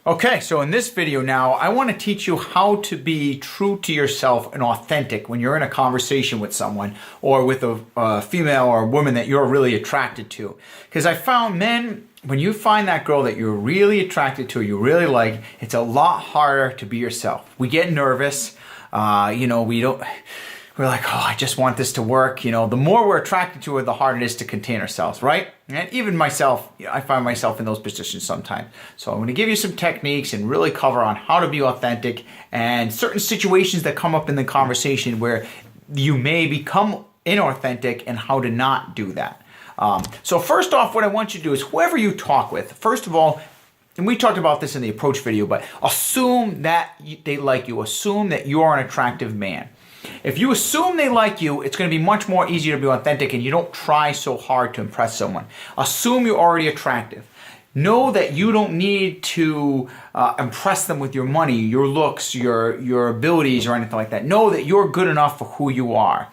Okay, so in this video now, I want to teach you how to be true to yourself and authentic when you're in a conversation with someone or with a female or a woman that you're really attracted to. Because I found men, when you find that girl that you're really attracted to, you really like, it's a lot harder to be yourself. We get nervous, we're like, oh, I just want this to work. The more we're attracted to her, the harder it is to contain ourselves, right? And even myself, I find myself in those positions sometimes. So I'm going to give you some techniques and really cover on how to be authentic and certain situations that come up in the conversation where you may become inauthentic and how to not do that. So first off, what I want you to do is whoever you talk with, first of all, and we talked about this in the approach video, but assume that they like you. Assume that you're an attractive man. If you assume they like you, it's going to be much more easier to be authentic and you don't try so hard to impress someone. Assume you're already attractive. Know that you don't need to impress them with your money, your looks, your abilities or anything like that. Know that you're good enough for who you are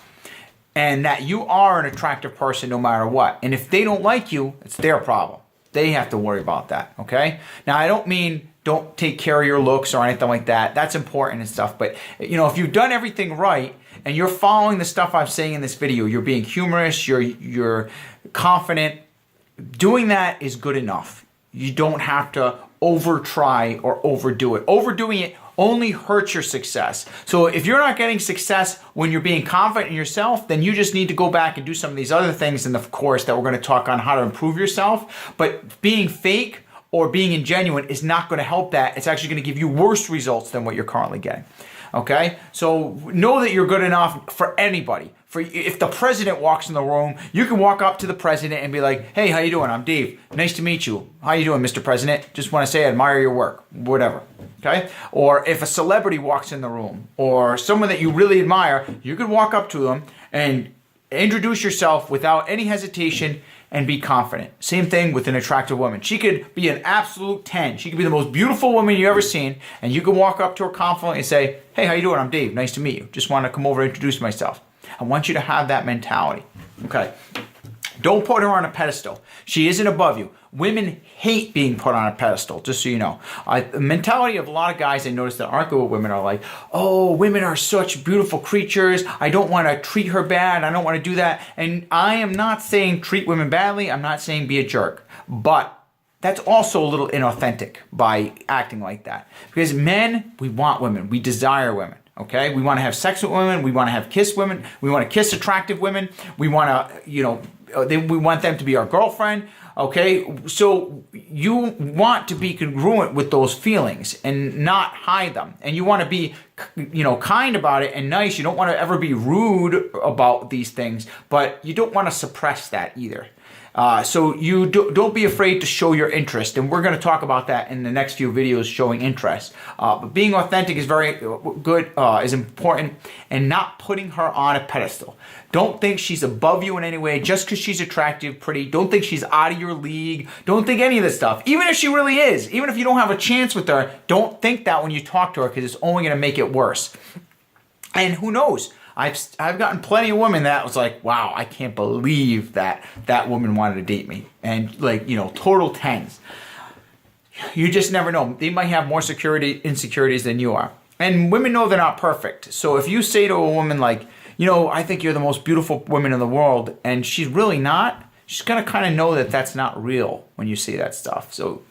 and that you are an attractive person no matter what. And if they don't like you, it's their problem. They have to worry about that, okay? Now, I don't mean don't take care of your looks or anything like that. That's important and stuff. But, if you've done everything right and you're following the stuff I'm saying in this video, you're being humorous, you're confident, doing that is good enough. You don't have to over-try or overdo it. Overdoing it only hurts your success. So if you're not getting success when you're being confident in yourself, then you just need to go back and do some of these other things in the course that we're going to talk on how to improve yourself. But being fake or being ingenuine is not going to help that. It's actually going to give you worse results than what you're currently getting. Okay? So know that you're good enough for anybody. If the president walks in the room, you can walk up to the president and be like, hey, how you doing? I'm Dave. Nice to meet you. How you doing, Mr. President? Just want to say I admire your work. Whatever. Okay? Or if a celebrity walks in the room or someone that you really admire, you could walk up to them and introduce yourself without any hesitation and be confident. Same thing with an attractive woman. She could be an absolute 10. She could be the most beautiful woman you've ever seen, and you can walk up to her confidently and say, hey, how you doing? I'm Dave. Nice to meet you. Just want to come over and introduce myself. I want you to have that mentality. Okay? Don't put her on a pedestal. She isn't above you. Women hate being put on a pedestal, just so you know. The mentality of a lot of guys I notice that aren't good with women are like, oh, women are such beautiful creatures. I don't want to treat her bad. I don't want to do that. And I am not saying treat women badly. I'm not saying be a jerk. But that's also a little inauthentic by acting like that. Because men, we want women. We desire women. Okay, we want to have sex with women. We want to have kiss women. We want to kiss attractive women. We want to, we want them to be our girlfriend. Okay, so you want to be congruent with those feelings and not hide them. And you want to be, kind about it and nice. You don't want to ever be rude about these things, but you don't want to suppress that either. So you don't be afraid to show your interest, and we're going to talk about that in the next few videos, showing interest. But being authentic is very good, is important, and not putting her on a pedestal. Don't think she's above you in any way just because she's attractive, pretty. Don't think she's out of your league. Don't think any of this stuff. Even if she really is, even if you don't have a chance with her, don't think that when you talk to her because it's only going to make it worse. And who knows? I've gotten plenty of women that was like, wow, I can't believe that woman wanted to date me. And total 10s. You just never know. They might have more insecurities than you are. And women know they're not perfect. So if you say to a woman like, I think you're the most beautiful woman in the world, and she's really not, she's going to kind of know that that's not real when you say that stuff. So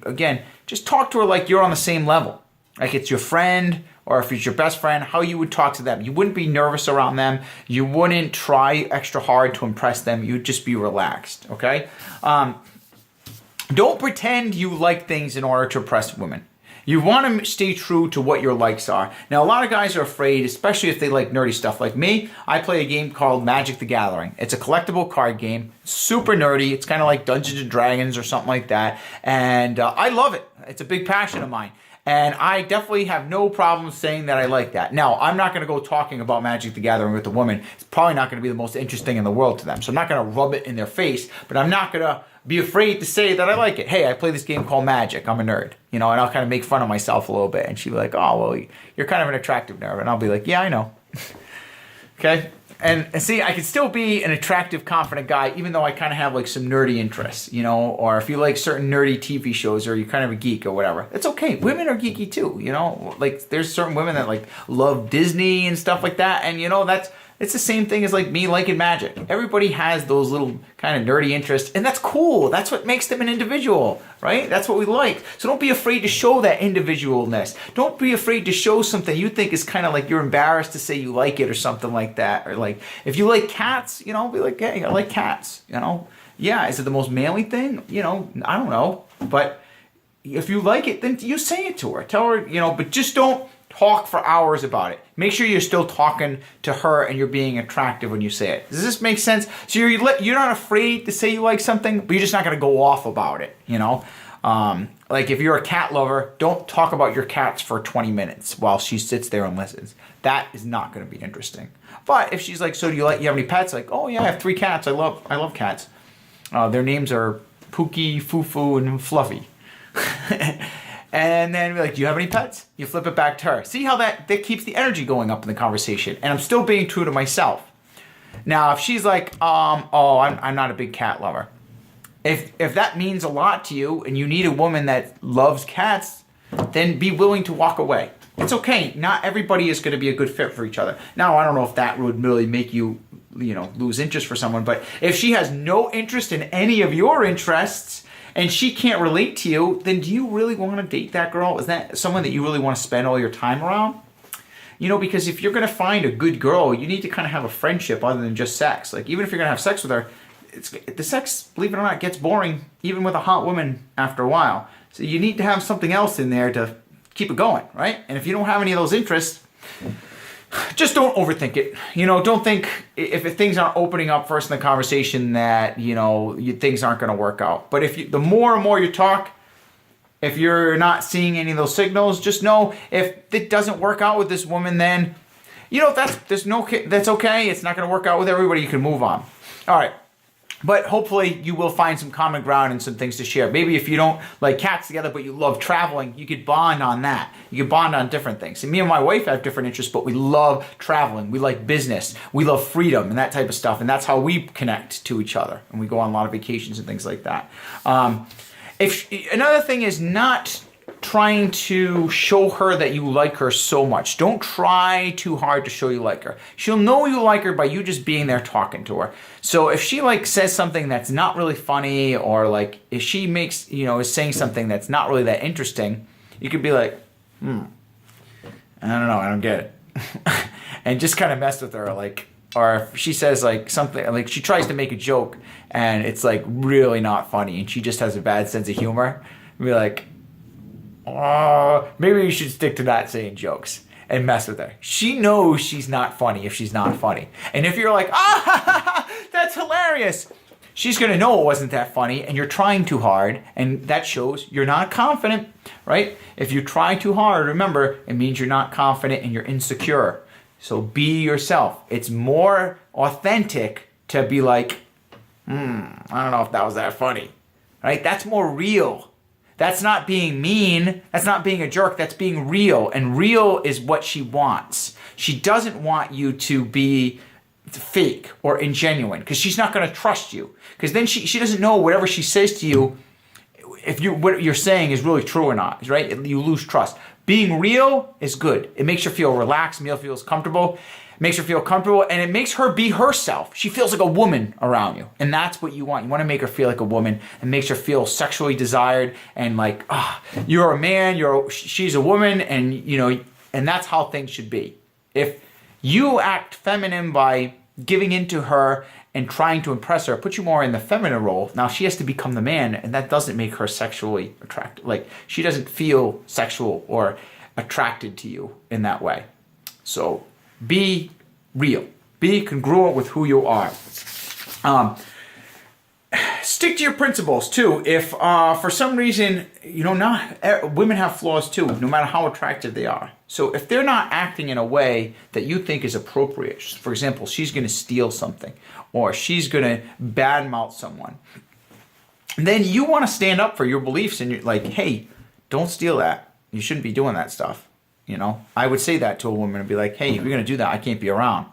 again, just talk to her like you're on the same level. Like it's your friend, or if it's your best friend, how you would talk to them. You wouldn't be nervous around them. You wouldn't try extra hard to impress them. You'd just be relaxed, okay? Don't pretend you like things in order to impress women. You want to stay true to what your likes are. Now, a lot of guys are afraid, especially if they like nerdy stuff. Like me, I play a game called Magic the Gathering. It's a collectible card game, super nerdy. It's kind of like Dungeons and Dragons or something like that. And I love it. It's a big passion of mine. And I definitely have no problem saying that I like that. Now, I'm not going to go talking about Magic the Gathering with a woman. It's probably not going to be the most interesting in the world to them. So I'm not going to rub it in their face, but I'm not going to be afraid to say that I like it. Hey, I play this game called Magic. I'm a nerd. And I'll kind of make fun of myself a little bit. And she'll be like, oh, well, you're kind of an attractive nerd. And I'll be like, yeah, I know. Okay? And see, I can still be an attractive, confident guy, even though I kind of have like some nerdy interests, you know, or if you like certain nerdy TV shows or you're kind of a geek or whatever, it's okay. Women are geeky too, you know, like there's certain women that like love Disney and stuff like that. And you know, it's the same thing as like me liking magic. Everybody has those little kind of nerdy interests, and that's cool. That's what makes them an individual, right? That's what we like. So don't be afraid to show that individualness. Don't be afraid to show something you think is kind of like you're embarrassed to say you like it or something like that. Or like, if you like cats, you know, be like, hey, I like cats, you know? Yeah, is it the most manly thing? You know, I don't know. But if you like it, then you say it to her. Tell her, you know, but just don't talk for hours about it. Make sure you're still talking to her and you're being attractive when you say it. Does this make sense? So you're not afraid to say you like something, but you're just not going to go off about it, you know? Like if you're a cat lover, don't talk about your cats for 20 minutes while she sits there and listens. That is not going to be interesting. But if she's like, so do you have any pets? Like, oh yeah, I have 3 cats. I love cats. Their names are Pookie, Fufu, and Fluffy. And then be like, do you have any pets? You flip it back to her. See how that keeps the energy going up in the conversation. And I'm still being true to myself. Now, if she's like, I'm not a big cat lover. If that means a lot to you and you need a woman that loves cats, then be willing to walk away. It's okay. Not everybody is going to be a good fit for each other. Now, I don't know if that would really make you, you know, lose interest for someone. But if she has no interest in any of your interests, and she can't relate to you, then do you really want to date that girl? Is that someone that you really want to spend all your time around? You know, because if you're going to find a good girl, you need to kind of have a friendship other than just sex. Like, even if you're going to have sex with her, the sex, believe it or not, gets boring, even with a hot woman after a while. So you need to have something else in there to keep it going, right? And if you don't have any of those interests, just don't overthink it. You know, don't think if things aren't opening up first in the conversation that, you know, things aren't going to work out. But the more and more you talk, if you're not seeing any of those signals, just know if it doesn't work out with this woman, then, you know, that's okay. It's not going to work out with everybody. You can move on. All right. But hopefully you will find some common ground and some things to share. Maybe if you don't like cats together, but you love traveling, you could bond on that. You could bond on different things. And me and my wife have different interests, but we love traveling. We like business. We love freedom and that type of stuff. And that's how we connect to each other. And we go on a lot of vacations and things like that. Another thing is not trying to show her that you like her so much. Don't try too hard to show you like her. She'll know you like her by you just being there talking to her. So if she like says something that's not really funny, or like if she makes, you know, is saying something that's not really that interesting, you could be like, I don't know, I don't get it. And just kind of mess with her, like, or if she says like something, like she tries to make a joke and it's like really not funny and she just has a bad sense of humor, be like, maybe you should stick to not saying jokes and mess with her. She knows she's not funny if she's not funny. And if you're like, that's hilarious, she's going to know it wasn't that funny and you're trying too hard, and that shows you're not confident, right? If you try too hard, remember, it means you're not confident and you're insecure. So be yourself. It's more authentic to be like, I don't know if that was that funny, right? That's more real. That's not being mean. That's not being a jerk. That's being real. And real is what she wants. She doesn't want you to be fake or ingenuine, because she's not going to trust you. Because then she doesn't know whatever she says to you, if what you're saying is really true or not, right? You lose trust. Being real is good. It makes her feel relaxed. Mia feels comfortable. Makes her feel comfortable, and it makes her be herself. She feels like a woman around you, and that's what you want. You want to make her feel like a woman, and makes her feel sexually desired, and like, you're a man, she's a woman, and you know, and that's how things should be. If you act feminine by giving into her and trying to impress her, put you more in the feminine role. Now she has to become the man, and that doesn't make her sexually attractive. Like, she doesn't feel sexual or attracted to you in that way. So be real. Be congruent with who you are. Stick to your principles too. If for some reason, you know, women have flaws too, no matter how attractive they are. So if they're not acting in a way that you think is appropriate, for example, she's going to steal something, or she's going to badmouth someone, then you want to stand up for your beliefs, and you're like, hey, don't steal that. You shouldn't be doing that stuff. You know, I would say that to a woman and be like, hey, if you're going to do that, I can't be around.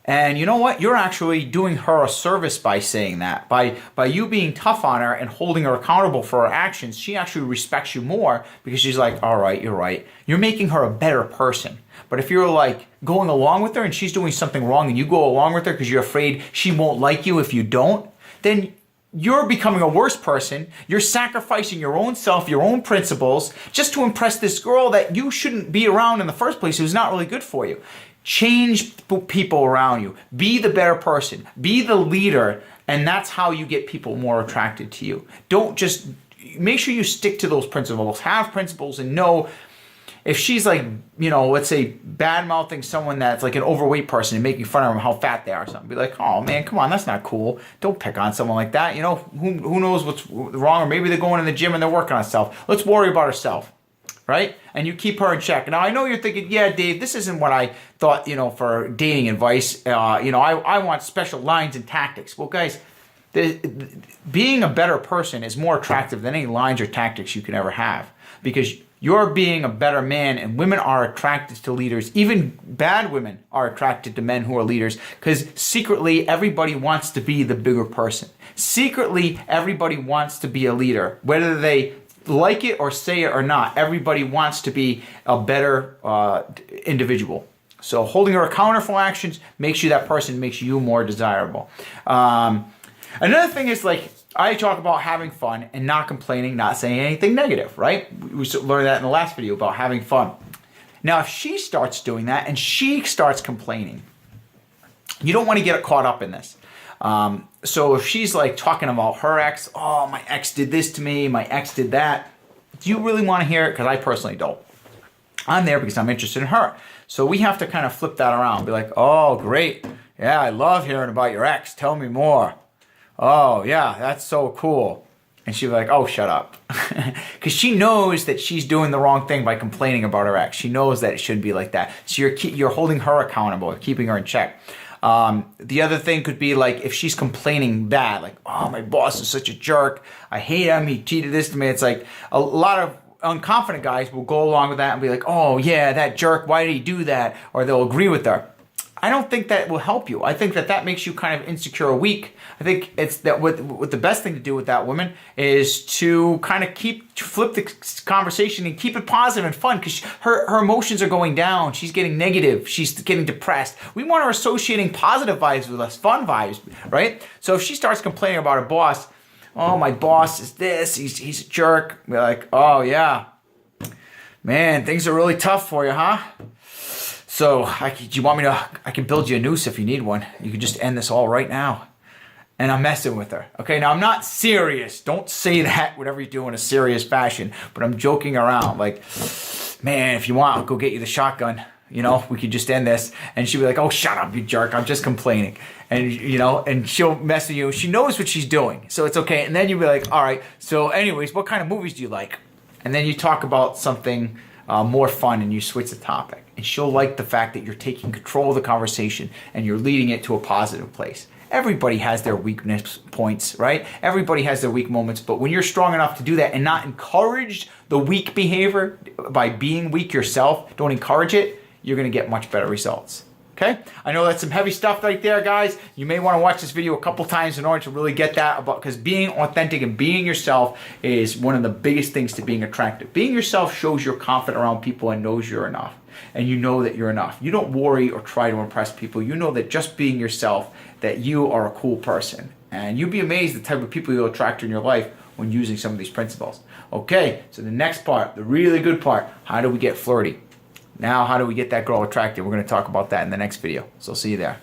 And you know what? You're actually doing her a service by saying that. By you being tough on her and holding her accountable for her actions, she actually respects you more because she's like, all right, you're right. You're making her a better person. But if you're like going along with her and she's doing something wrong and you go along with her because you're afraid she won't like you if you don't, then you're becoming a worse person. You're sacrificing your own self, your own principles, just to impress this girl that you shouldn't be around in the first place, who's not really good for you. Change people around you. Be the better person. Be the leader, and that's how you get people more attracted to you. Don't just, make sure you stick to those principles. Have principles and know if she's like, you know, let's say bad-mouthing someone that's like an overweight person and making fun of them how fat they are or something. Be like, oh man, come on, that's not cool. Don't pick on someone like that. You know, who knows what's wrong, or maybe they're going in the gym and they're working on herself. Let's worry about herself, right? And you keep her in check. Now, I know you're thinking, yeah, Dave, this isn't what I thought, you know, for dating advice. You know, I want special lines and tactics. Well, guys, being a better person is more attractive than any lines or tactics you can ever have, because you're being a better man, and women are attracted to leaders. Even bad women are attracted to men who are leaders, because secretly everybody wants to be the bigger person. Secretly everybody wants to be a leader. Whether they like it or say it or not, everybody wants to be a better individual. So holding her accountable for actions makes you that person, makes you more desirable. Another thing is, like, I talk about having fun and not complaining, not saying anything negative, right? We learned that in the last video about having fun. Now, if she starts doing that and she starts complaining, you don't want to get caught up in this. So if she's like talking about her ex, oh, my ex did this to me, my ex did that, do you really want to hear it? Because I personally don't. I'm there because I'm interested in her. So we have to kind of flip that around. Be like, oh, great. Yeah, I love hearing about your ex. Tell me more. Oh, yeah, that's so cool. And she'd be like, oh, shut up. Because she knows that she's doing the wrong thing by complaining about her ex. She knows that it shouldn't be like that. So you're holding her accountable, keeping her in check. The other thing could be like if she's complaining bad, like, oh, my boss is such a jerk. I hate him. He cheated this to me. It's like a lot of unconfident guys will go along with that and be like, oh, yeah, that jerk. Why did he do that? Or they'll agree with her. I don't think that will help you. I think that makes you kind of insecure or weak. I think it's that what the best thing to do with that woman is to kind of flip the conversation and keep it positive and fun, because her emotions are going down. She's getting negative. She's getting depressed. We want her associating positive vibes with us, fun vibes, right? So if she starts complaining about her boss, oh, my boss is this, he's a jerk. We're like, oh, yeah. Man, things are really tough for you, huh? So, do you want me to, I can build you a noose if you need one. You can just end this all right now. And I'm messing with her. Okay, now I'm not serious. Don't say that, whatever you do, in a serious fashion. But I'm joking around. Like, man, if you want, I'll go get you the shotgun. You know, we could just end this. And she'll be like, oh, shut up, you jerk. I'm just complaining. And, you know, and she'll mess with you. She knows what she's doing. So it's okay. And then you'll be like, all right, so anyways, what kind of movies do you like? And then you talk about something more fun and you switch the topic. And she'll like the fact that you're taking control of the conversation and you're leading it to a positive place. Everybody has their weakness points, right? Everybody has their weak moments, but when you're strong enough to do that and not encourage the weak behavior by being weak yourself, don't encourage it, you're gonna get much better results. Okay? I know that's some heavy stuff right there, guys. You may want to watch this video a couple times in order to really get that, about, because being authentic and being yourself is one of the biggest things to being attractive. Being yourself shows you're confident around people and knows you're enough. And you know that you're enough. You don't worry or try to impress people. You know that just being yourself, that you are a cool person. And you'd be amazed the type of people you'll attract in your life when using some of these principles. Okay, so the next part, the really good part, how do we get flirty? Now, how do we get that girl attracted? We're going to talk about that in the next video. So see you there.